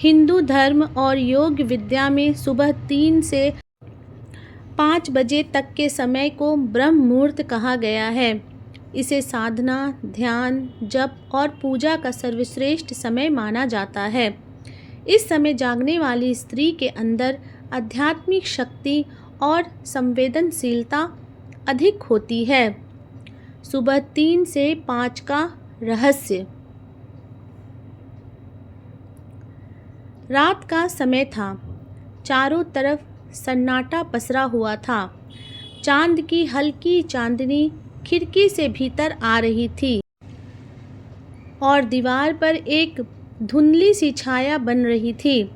हिंदू धर्म और योग विद्या में सुबह 3 से 5 बजे तक के समय को ब्रह्म मुहूर्त कहा गया है। इसे साधना, ध्यान, जप और पूजा का सर्वश्रेष्ठ समय माना जाता है। इस समय जागने वाली स्त्री के अंदर आध्यात्मिक शक्ति और संवेदनशीलता अधिक होती है। सुबह 3 से 5 का रहस्य। रात का समय था। चारों तरफ सन्नाटा पसरा हुआ था। चांद की हल्की चांदनी खिड़की से भीतर आ रही थी और दीवार पर एक धुंधली सी छाया बन रही थी।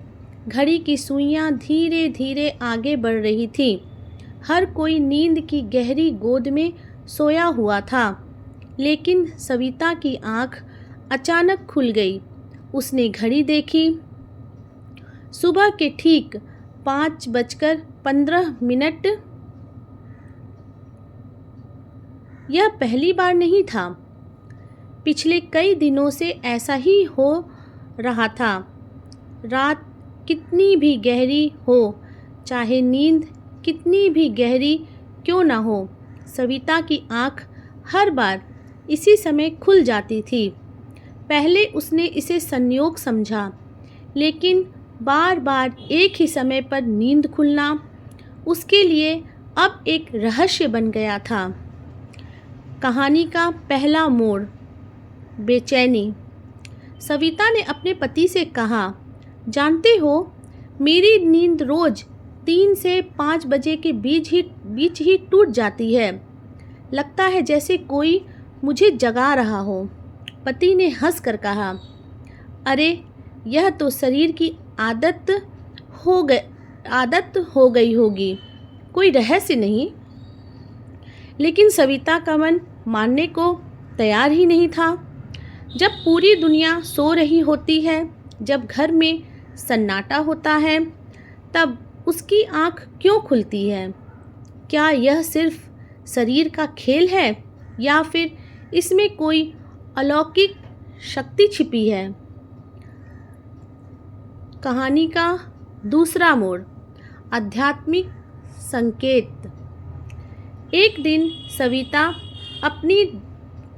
घड़ी की सुइयां धीरे धीरे आगे बढ़ रही थी। हर कोई नींद की गहरी गोद में सोया हुआ था, लेकिन सविता की आंख अचानक खुल गई। उसने घड़ी देखी। सुबह के ठीक 5:15। यह पहली बार नहीं था। पिछले कई दिनों से ऐसा ही हो रहा था। रात कितनी भी गहरी हो, चाहे नींद कितनी भी गहरी क्यों ना हो, सविता की आंख हर बार इसी समय खुल जाती थी। पहले उसने इसे संयोग समझा, लेकिन बार बार एक ही समय पर नींद खुलना उसके लिए अब एक रहस्य बन गया था। कहानी का पहला मोड़, बेचैनी। सविता ने अपने पति से कहा, जानते हो, मेरी नींद रोज 3 से 5 बजे के बीच ही टूट जाती है। लगता है जैसे कोई मुझे जगा रहा हो। पति ने हंसकर कहा, अरे यह तो शरीर की आदत हो गई होगी, कोई रहस्य नहीं। लेकिन सविता का मन मानने को तैयार ही नहीं था। जब पूरी दुनिया सो रही होती है, जब घर में सन्नाटा होता है, तब उसकी आंख क्यों खुलती है? क्या यह सिर्फ शरीर का खेल है या फिर इसमें कोई अलौकिक शक्ति छिपी है? कहानी का दूसरा मोड़, आध्यात्मिक संकेत। एक दिन सविता अपनी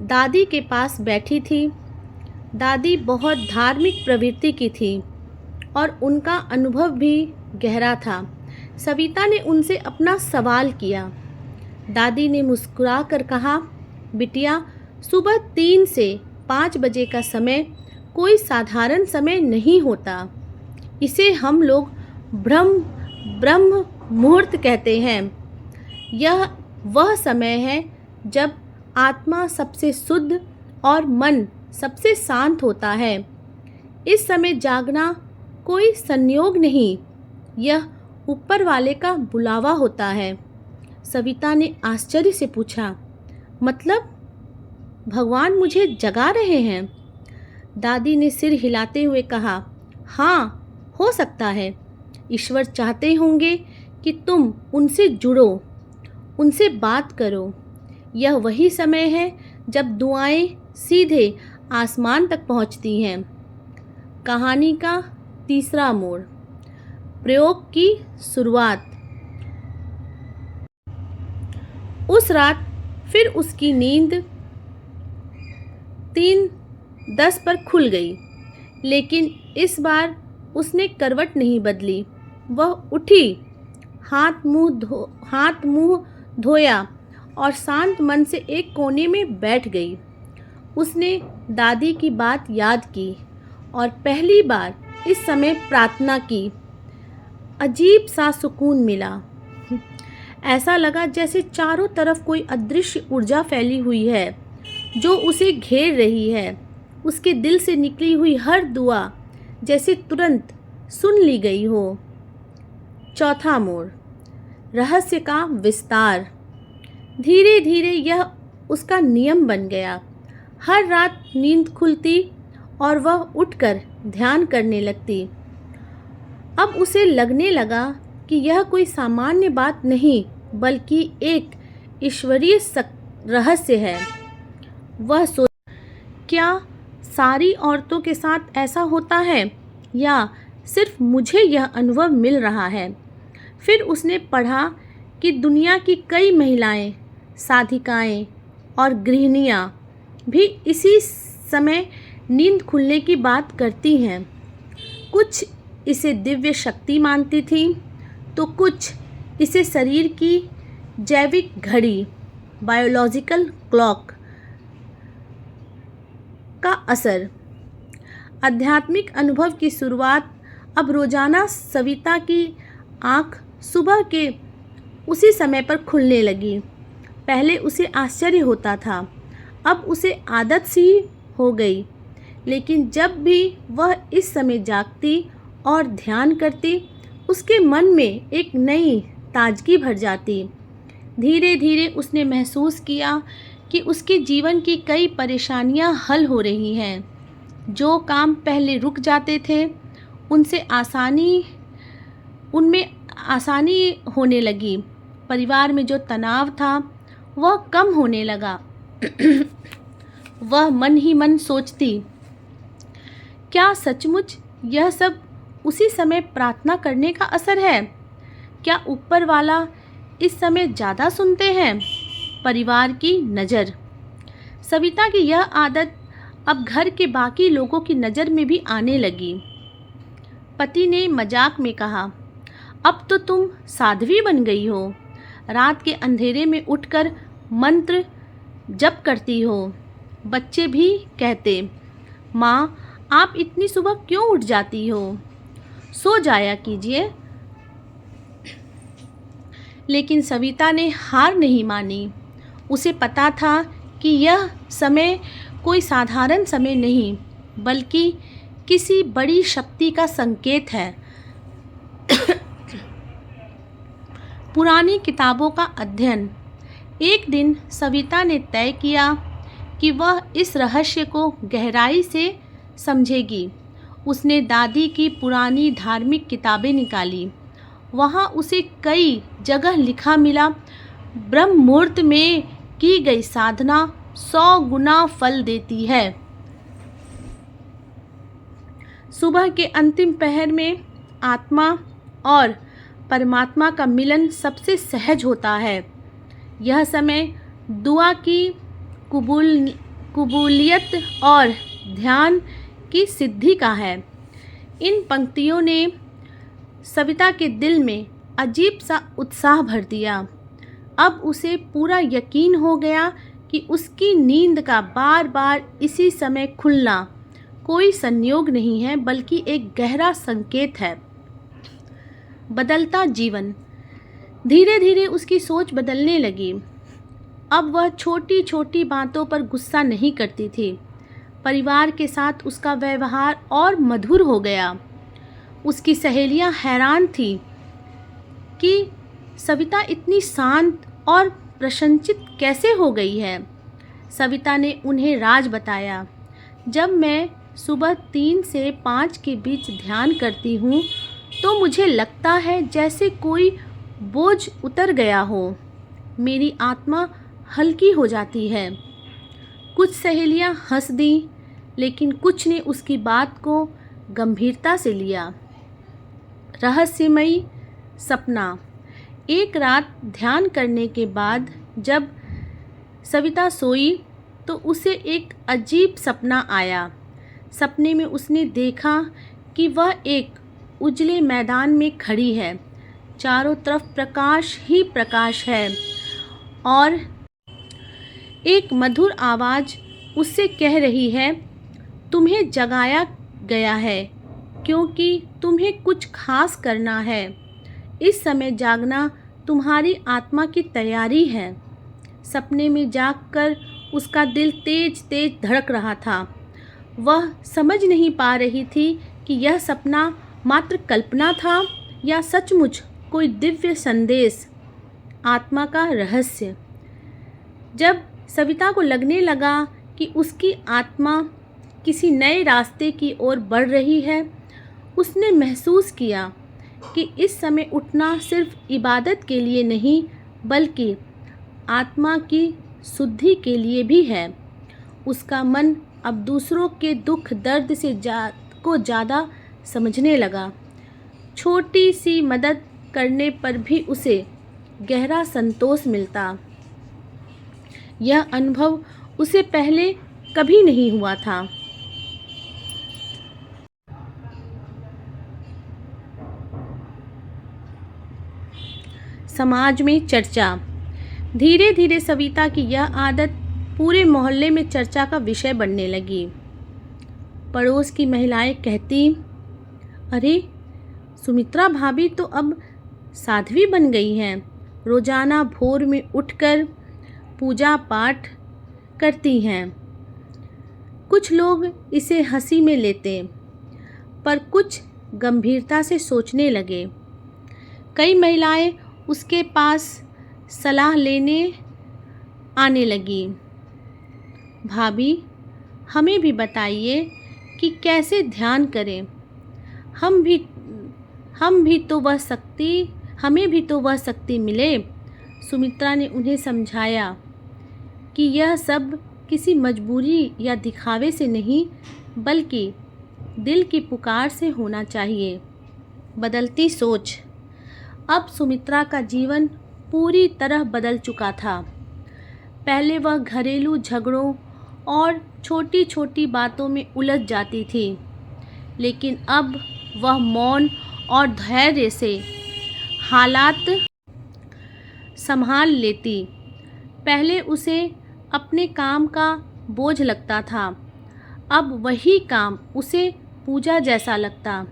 दादी के पास बैठी थी। दादी बहुत धार्मिक प्रवृत्ति की थी और उनका अनुभव भी गहरा था। सविता ने उनसे अपना सवाल किया। दादी ने मुस्कुराकर कहा, बिटिया, सुबह 3 से 5 बजे का समय कोई साधारण समय नहीं होता। इसे हम लोग ब्रह्म मुहूर्त कहते हैं। यह वह समय है जब आत्मा सबसे शुद्ध और मन सबसे शांत होता है। इस समय जागना कोई संयोग नहीं, यह ऊपर वाले का बुलावा होता है। सविता ने आश्चर्य से पूछा, मतलब भगवान मुझे जगा रहे हैं? दादी ने सिर हिलाते हुए कहा, हाँ, हो सकता है। ईश्वर चाहते होंगे कि तुम उनसे जुड़ो, उनसे बात करो। यह वही समय है जब दुआएं सीधे आसमान तक पहुंचती हैं। कहानी का तीसरा मोड़, प्रयोग की शुरुआत। उस रात फिर उसकी नींद 3:10 पर खुल गई, लेकिन इस बार उसने करवट नहीं बदली। वह उठी, हाथ मुंह धोया और शांत मन से एक कोने में बैठ गई। उसने दादी की बात याद की और पहली बार इस समय प्रार्थना की। अजीब सा सुकून मिला। ऐसा लगा जैसे चारों तरफ कोई अदृश्य ऊर्जा फैली हुई है जो उसे घेर रही है। उसके दिल से निकली हुई हर दुआ जैसे तुरंत सुन ली गई हो। चौथा मोड़, रहस्य का विस्तार। धीरे धीरे यह उसका नियम बन गया। हर रात नींद खुलती और वह उठकर ध्यान करने लगती। अब उसे लगने लगा कि यह कोई सामान्य बात नहीं, बल्कि एक ईश्वरीय रहस्य है। वह क्या सारी औरतों के साथ ऐसा होता है या सिर्फ मुझे यह अनुभव मिल रहा है। फिर उसने पढ़ा कि दुनिया की कई महिलाएं, साधिकाएं और गृहिणियां भी इसी समय नींद खुलने की बात करती हैं। कुछ इसे दिव्य शक्ति मानती थी तो कुछ इसे शरीर की जैविक घड़ी, बायोलॉजिकल क्लॉक का असर। आध्यात्मिक अनुभव की शुरुआत। अब रोजाना सविता की आँख सुबह के उसी समय पर खुलने लगी। पहले उसे आश्चर्य होता था, अब उसे आदत सी हो गई। लेकिन जब भी वह इस समय जागती और ध्यान करती, उसके मन में एक नई ताजगी भर जाती। धीरे धीरे उसने महसूस किया कि उसके जीवन की कई परेशानियां हल हो रही हैं। जो काम पहले रुक जाते थे, उनमें आसानी होने लगी। परिवार में जो तनाव था वह कम होने लगा। वह मन ही मन सोचती, क्या सचमुच यह सब उसी समय प्रार्थना करने का असर है? क्या ऊपर वाला इस समय ज़्यादा सुनते हैं? परिवार की नज़र। सविता की यह आदत अब घर के बाकी लोगों की नज़र में भी आने लगी। पति ने मजाक में कहा, अब तो तुम साध्वी बन गई हो, रात के अंधेरे में उठकर मंत्र जप करती हो। बच्चे भी कहते, माँ आप इतनी सुबह क्यों उठ जाती हो, सो जाया कीजिए। लेकिन सविता ने हार नहीं मानी। उसे पता था कि यह समय कोई साधारण समय नहीं, बल्कि किसी बड़ी शक्ति का संकेत है। पुरानी किताबों का अध्ययन। एक दिन सविता ने तय किया कि वह इस रहस्य को गहराई से समझेगी। उसने दादी की पुरानी धार्मिक किताबें निकाली। वहाँ उसे कई जगह लिखा मिला, ब्रह्म मुहूर्त में की गई साधना 100 गुना फल देती है। सुबह के अंतिम पहर में आत्मा और परमात्मा का मिलन सबसे सहज होता है। यह समय दुआ की कबूलियत और ध्यान की सिद्धि का है। इन पंक्तियों ने सविता के दिल में अजीब सा उत्साह भर दिया। अब उसे पूरा यकीन हो गया कि उसकी नींद का बार बार इसी समय खुलना कोई संयोग नहीं है, बल्कि एक गहरा संकेत है। बदलता जीवन। धीरे धीरे उसकी सोच बदलने लगी। अब वह छोटी छोटी बातों पर गुस्सा नहीं करती थी। परिवार के साथ उसका व्यवहार और मधुर हो गया। उसकी सहेलियां हैरान थी कि सविता इतनी शांत और प्रसन्नचित्त कैसे हो गई है। सविता ने उन्हें राज बताया, जब मैं सुबह 3 से 5 के बीच ध्यान करती हूँ तो मुझे लगता है जैसे कोई बोझ उतर गया हो। मेरी आत्मा हल्की हो जाती है। कुछ सहेलियां हंस दी, लेकिन कुछ ने उसकी बात को गंभीरता से लिया। रहस्यमयी सपना। एक रात ध्यान करने के बाद जब सविता सोई तो उसे एक अजीब सपना आया। सपने में उसने देखा कि वह एक उजले मैदान में खड़ी है। चारों तरफ प्रकाश ही प्रकाश है और एक मधुर आवाज़ उससे कह रही है, तुम्हें जगाया गया है क्योंकि तुम्हें कुछ खास करना है। इस समय जागना तुम्हारी आत्मा की तैयारी है। सपने में जागकर उसका दिल तेज तेज धड़क रहा था। वह समझ नहीं पा रही थी कि यह सपना मात्र कल्पना था या सचमुच कोई दिव्य संदेश। आत्मा का रहस्य। जब सविता को लगने लगा कि उसकी आत्मा किसी नए रास्ते की ओर बढ़ रही है, उसने महसूस किया कि इस समय उठना सिर्फ इबादत के लिए नहीं, बल्कि आत्मा की शुद्धि के लिए भी है। उसका मन अब दूसरों के दुख दर्द से ज़्यादा समझने लगा। छोटी सी मदद करने पर भी उसे गहरा संतोष मिलता। यह अनुभव उसे पहले कभी नहीं हुआ था। समाज में चर्चा। धीरे धीरे सविता की यह आदत पूरे मोहल्ले में चर्चा का विषय बनने लगी। पड़ोस की महिलाएं कहती, अरे सुमित्रा भाभी तो अब साध्वी बन गई हैं। रोजाना भोर में उठकर पूजा पाठ करती हैं। कुछ लोग इसे हंसी में लेते, पर कुछ गंभीरता से सोचने लगे। कई महिलाएं उसके पास सलाह लेने आने लगी। भाभी, हमें भी बताइए कि कैसे ध्यान करें। हमें भी तो वह शक्ति मिले। सुमित्रा ने उन्हें समझाया कि यह सब किसी मजबूरी या दिखावे से नहीं, बल्कि दिल की पुकार से होना चाहिए। बदलती सोच। अब सुमित्रा का जीवन पूरी तरह बदल चुका था। पहले वह घरेलू झगड़ों और छोटी छोटी बातों में उलझ जाती थी, लेकिन अब वह मौन और धैर्य से हालात संभाल लेती। पहले उसे अपने काम का बोझ लगता था, अब वही काम उसे पूजा जैसा लगता।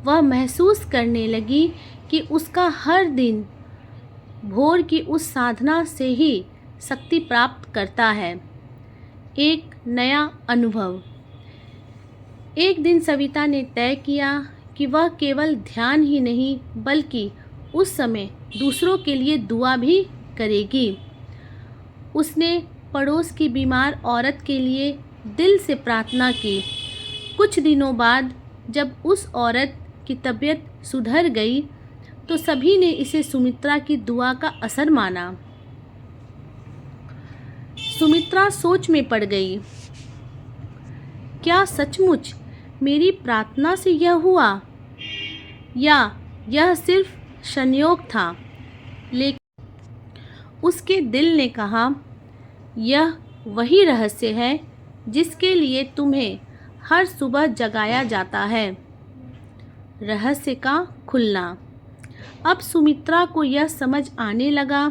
वह महसूस करने लगी कि उसका हर दिन भोर की उस साधना से ही शक्ति प्राप्त करता है। एक नया अनुभव। एक दिन सविता ने तय किया कि वह केवल ध्यान ही नहीं, बल्कि उस समय दूसरों के लिए दुआ भी करेगी। उसने पड़ोस की बीमार औरत के लिए दिल से प्रार्थना की। कुछ दिनों बाद जब उस औरत की तबीयत सुधर गई, तो सभी ने इसे सुमित्रा की दुआ का असर माना। सुमित्रा सोच में पड़ गई। क्या सचमुच मेरी प्रार्थना से यह हुआ, या यह सिर्फ संयोग था? लेकिन उसके दिल ने कहा, यह वही रहस्य है जिसके लिए तुम्हें हर सुबह जगाया जाता है। रहस्य का खुलना। अब सुमित्रा को यह समझ आने लगा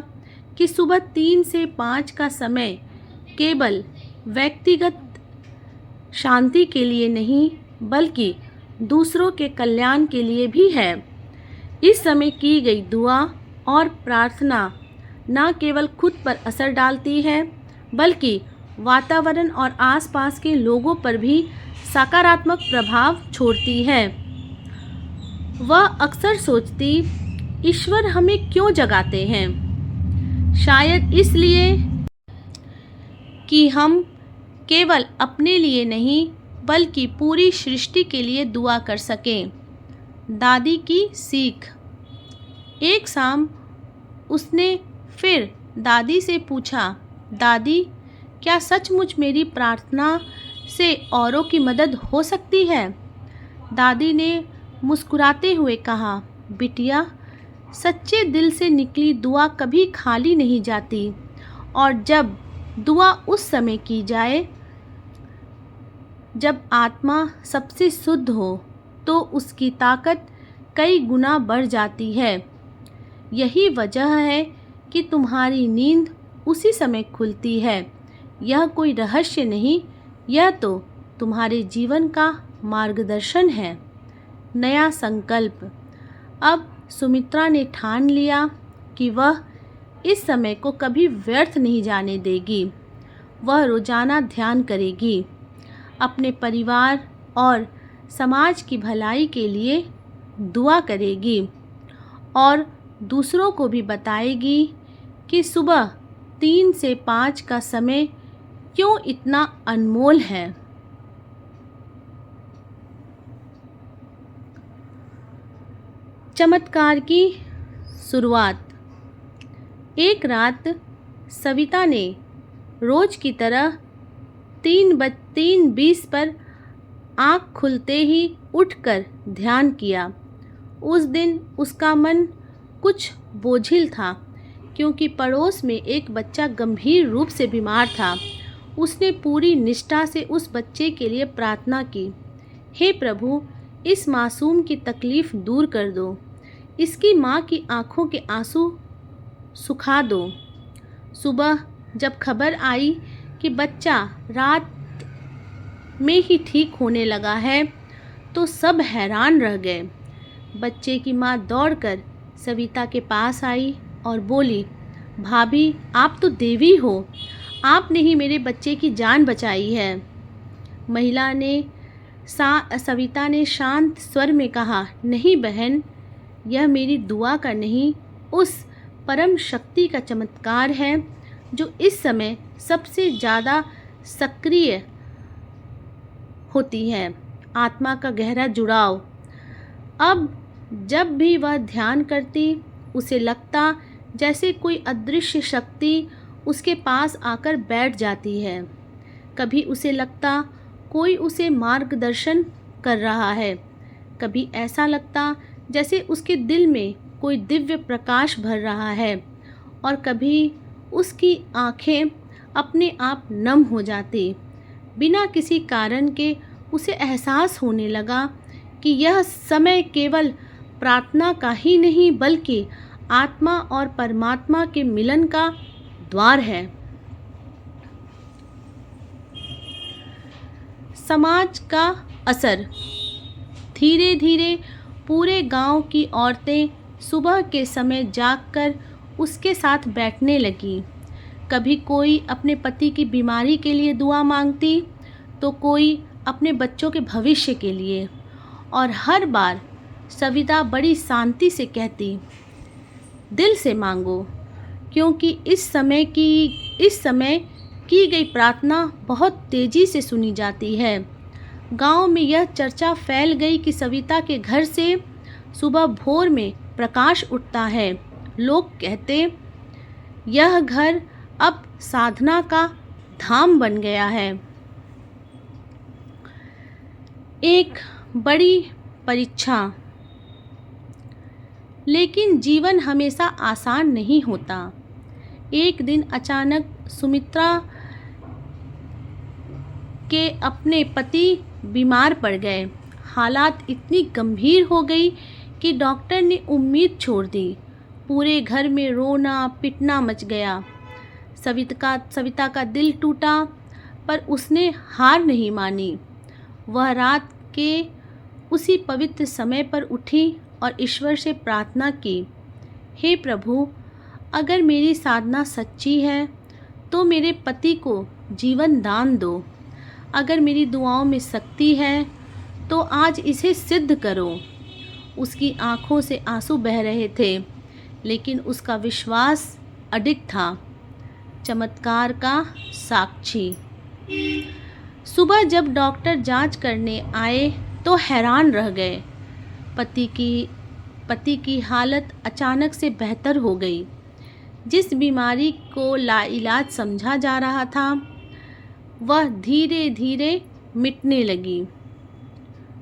कि सुबह 3 से 5 का समय केवल व्यक्तिगत शांति के लिए नहीं, बल्कि दूसरों के कल्याण के लिए भी है। इस समय की गई दुआ और प्रार्थना न केवल खुद पर असर डालती है, बल्कि वातावरण और आसपास के लोगों पर भी सकारात्मक प्रभाव छोड़ती है। वह अक्सर सोचती, ईश्वर हमें क्यों जगाते हैं? शायद इसलिए कि हम केवल अपने लिए नहीं, बल्कि पूरी सृष्टि के लिए दुआ कर सकें। दादी की सीख। एक शाम उसने फिर दादी से पूछा, दादी, क्या सचमुच मेरी प्रार्थना से औरों की मदद हो सकती है? दादी ने मुस्कुराते हुए कहा, बिटिया, सच्चे दिल से निकली दुआ कभी खाली नहीं जाती, और जब दुआ उस समय की जाए जब आत्मा सबसे शुद्ध हो, तो उसकी ताकत कई गुना बढ़ जाती है। यही वजह है कि तुम्हारी नींद उसी समय खुलती है। यह कोई रहस्य नहीं, यह तो तुम्हारे जीवन का मार्गदर्शन है। नया संकल्प। अब सुमित्रा ने ठान लिया कि वह इस समय को कभी व्यर्थ नहीं जाने देगी। वह रोजाना ध्यान करेगी, अपने परिवार और समाज की भलाई के लिए दुआ करेगी, और दूसरों को भी बताएगी कि सुबह 3 से 5 का समय क्यों इतना अनमोल है। चमत्कार की शुरुआत। एक रात सविता ने रोज की तरह 3:20 पर आँख खुलते ही उठकर ध्यान किया। उस दिन उसका मन कुछ बोझिल था क्योंकि पड़ोस में एक बच्चा गंभीर रूप से बीमार था। उसने पूरी निष्ठा से उस बच्चे के लिए प्रार्थना की, हे प्रभु, इस मासूम की तकलीफ़ दूर कर दो, इसकी माँ की आँखों के आंसू सुखा दो। सुबह जब खबर आई कि बच्चा रात में ही ठीक होने लगा है तो सब हैरान रह गए। बच्चे की माँ दौड़कर सविता के पास आई और बोली, भाभी, आप तो देवी हो, आपने ही मेरे बच्चे की जान बचाई है। सविता ने शांत स्वर में कहा, नहीं बहन, यह मेरी दुआ का नहीं, उस परम शक्ति का चमत्कार है जो इस समय सबसे ज़्यादा सक्रिय होती है, आत्मा का गहरा जुड़ाव। अब जब भी वह ध्यान करती, उसे लगता जैसे कोई अदृश्य शक्ति उसके पास आकर बैठ जाती है। कभी उसे लगता कोई उसे मार्गदर्शन कर रहा है, कभी ऐसा लगता जैसे उसके दिल में कोई दिव्य प्रकाश भर रहा है, और कभी उसकी आँखें अपने आप नम हो जाती। बिना किसी कारण के उसे एहसास होने लगा कि यह समय केवल प्रार्थना का ही नहीं बल्कि आत्मा और परमात्मा के मिलन का द्वार है। समाज का असर। धीरे धीरे पूरे गांव की औरतें सुबह के समय जागकर उसके साथ बैठने लगीं। कभी कोई अपने पति की बीमारी के लिए दुआ मांगती तो कोई अपने बच्चों के भविष्य के लिए, और हर बार सविता बड़ी शांति से कहती, दिल से मांगो, क्योंकि इस समय की गई प्रार्थना बहुत तेज़ी से सुनी जाती है। गांव में यह चर्चा फैल गई कि सविता के घर से सुबह भोर में प्रकाश उठता है। लोग कहते, यह घर अब साधना का धाम बन गया है। एक बड़ी परीक्षा। लेकिन जीवन हमेशा आसान नहीं होता। एक दिन अचानक सुमित्रा के अपने पति बीमार पड़ गए। हालात इतनी गंभीर हो गई कि डॉक्टर ने उम्मीद छोड़ दी। पूरे घर में रोना पिटना मच गया। सविता का दिल टूटा, पर उसने हार नहीं मानी। वह रात के उसी पवित्र समय पर उठी और ईश्वर से प्रार्थना की, हे प्रभु, अगर मेरी साधना सच्ची है तो मेरे पति को जीवन दान दो। अगर मेरी दुआओं में शक्ति है तो आज इसे सिद्ध करो। उसकी आंखों से आंसू बह रहे थे, लेकिन उसका विश्वास अडिग था, चमत्कार का साक्षी। सुबह जब डॉक्टर जांच करने आए तो हैरान रह गए। पति की हालत अचानक से बेहतर हो गई। जिस बीमारी को लाइलाज समझा जा रहा था वह धीरे धीरे मिटने लगी।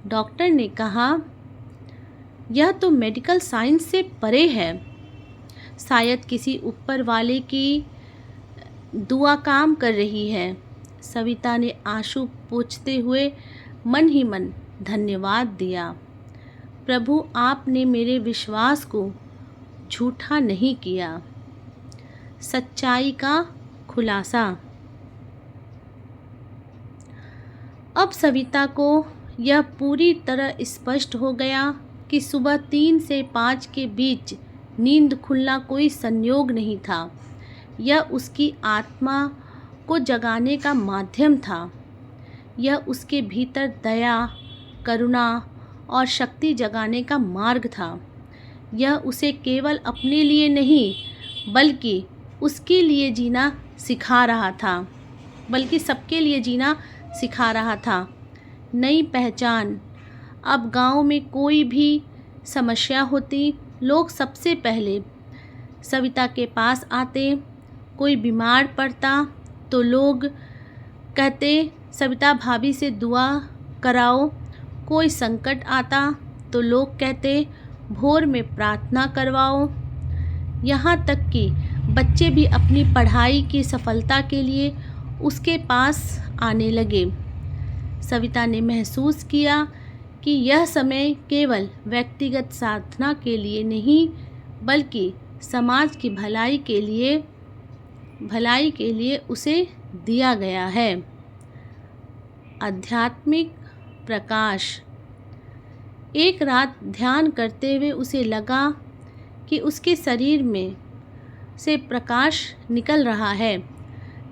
डॉक्टर ने कहा, यह तो मेडिकल साइंस से परे है, शायद किसी ऊपर वाले की दुआ काम कर रही है। सविता ने आंसू पोंछते हुए मन ही मन धन्यवाद दिया। प्रभु, आपने मेरे विश्वास को झूठा नहीं किया। सच्चाई का खुलासा। अब सविता को यह पूरी तरह स्पष्ट हो गया कि सुबह 3 से 5 के बीच नींद खुलना कोई संयोग नहीं था। यह उसकी आत्मा को जगाने का माध्यम था। यह उसके भीतर दया, करुणा और शक्ति जगाने का मार्ग था। यह उसे केवल अपने लिए नहीं बल्कि उसके लिए जीना सिखा रहा था, बल्कि सबके लिए जीना सिखा रहा था। नई पहचान। अब गांव में कोई भी समस्या होती, लोग सबसे पहले सविता के पास आते। कोई बीमार पड़ता तो लोग कहते, सविता भाभी से दुआ कराओ, कोई संकट आता तो लोग कहते भोर में प्रार्थना करवाओ। यहाँ तक कि बच्चे भी अपनी पढ़ाई की सफलता के लिए उसके पास आने लगे। सविता ने महसूस किया कि यह समय केवल व्यक्तिगत साधना के लिए नहीं बल्कि समाज की भलाई के लिए उसे दिया गया है। आध्यात्मिक प्रकाश। एक रात ध्यान करते हुए उसे लगा कि उसके शरीर में से प्रकाश निकल रहा है।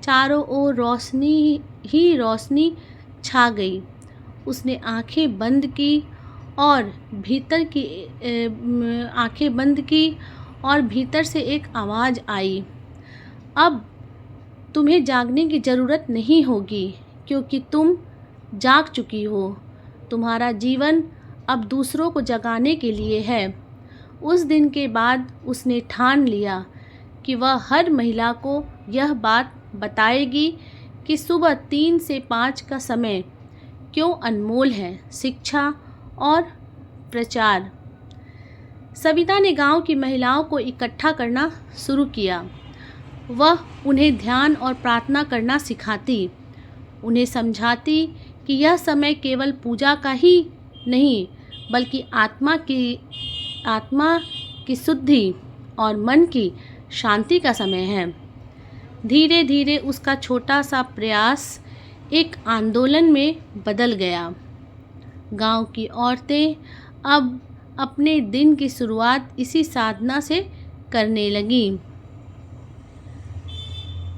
चारों ओर रोशनी ही रोशनी छा गई। उसने आंखें बंद की और भीतर से एक आवाज़ आई, अब तुम्हें जागने की ज़रूरत नहीं होगी क्योंकि तुम जाग चुकी हो। तुम्हारा जीवन अब दूसरों को जगाने के लिए है। उस दिन के बाद उसने ठान लिया कि वह हर महिला को यह बात बताएगी कि सुबह 3 से 5 का समय क्यों अनमोल है। शिक्षा और प्रचार। सविता ने गांव की महिलाओं को इकट्ठा करना शुरू किया। वह उन्हें ध्यान और प्रार्थना करना सिखाती, उन्हें समझाती कि यह समय केवल पूजा का ही नहीं बल्कि आत्मा की शुद्धि और मन की शांति का समय है। धीरे धीरे उसका छोटा सा प्रयास एक आंदोलन में बदल गया। गांव की औरतें अब अपने दिन की शुरुआत इसी साधना से करने लगीं।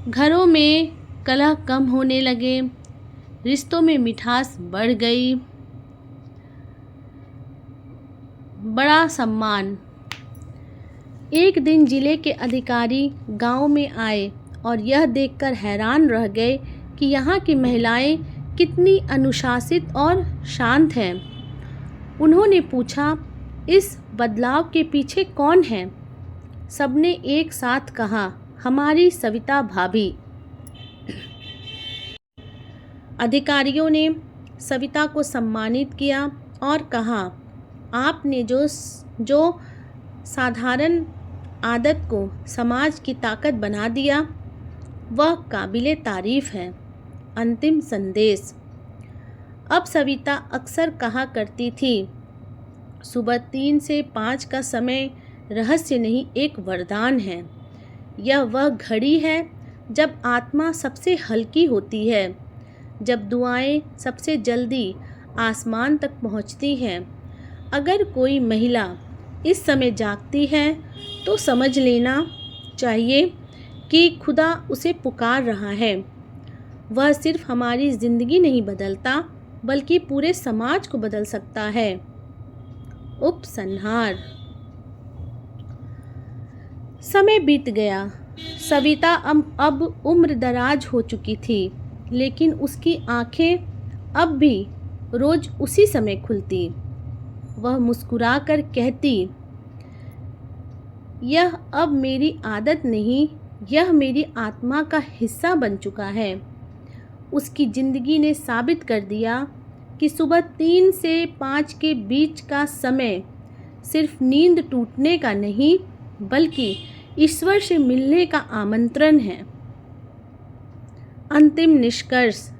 घरों में कलह कम होने लगे, रिश्तों में मिठास बढ़ गई। बड़ा सम्मान। एक दिन जिले के अधिकारी गांव में आए और यह देखकर हैरान रह गए कि यहाँ की महिलाएं कितनी अनुशासित और शांत हैं। उन्होंने पूछा, इस बदलाव के पीछे कौन है? सबने एक साथ कहा, हमारी सविता भाभी। अधिकारियों ने सविता को सम्मानित किया और कहा, आपने जो साधारण आदत को समाज की ताकत बना दिया वह काबिले तारीफ़ है। अंतिम संदेश। अब सविता अक्सर कहा करती थी, सुबह 3 से 5 का समय रहस्य नहीं एक वरदान है। यह वह घड़ी है जब आत्मा सबसे हल्की होती है, जब दुआएं सबसे जल्दी आसमान तक पहुंचती हैं। अगर कोई महिला इस समय जागती है तो समझ लेना चाहिए कि खुदा उसे पुकार रहा है। वह सिर्फ हमारी ज़िंदगी नहीं बदलता बल्कि पूरे समाज को बदल सकता है। उपसंहार। समय बीत गया। सविता अब उम्र दराज हो चुकी थी, लेकिन उसकी आंखें अब भी रोज़ उसी समय खुलती। वह मुस्कुराकर कहती, यह अब मेरी आदत नहीं, यह मेरी आत्मा का हिस्सा बन चुका है। उसकी ज़िंदगी ने साबित कर दिया कि सुबह 3 से 5 के बीच का समय सिर्फ नींद टूटने का नहीं बल्कि ईश्वर से मिलने का आमंत्रण है। अंतिम निष्कर्ष।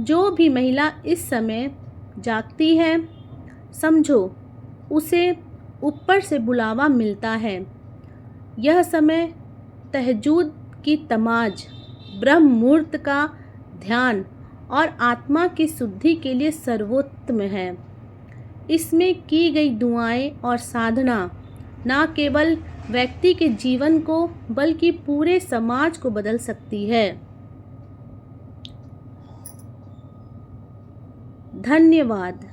जो भी महिला इस समय जागती है, समझो उसे ऊपर से बुलावा मिलता है। यह समय तहज्जुद की तमाज, ब्रह्म मुहूर्त का ध्यान और आत्मा की शुद्धि के लिए सर्वोत्तम है। इसमें की गई दुआएं और साधना न केवल व्यक्ति के जीवन को बल्कि पूरे समाज को बदल सकती है। धन्यवाद।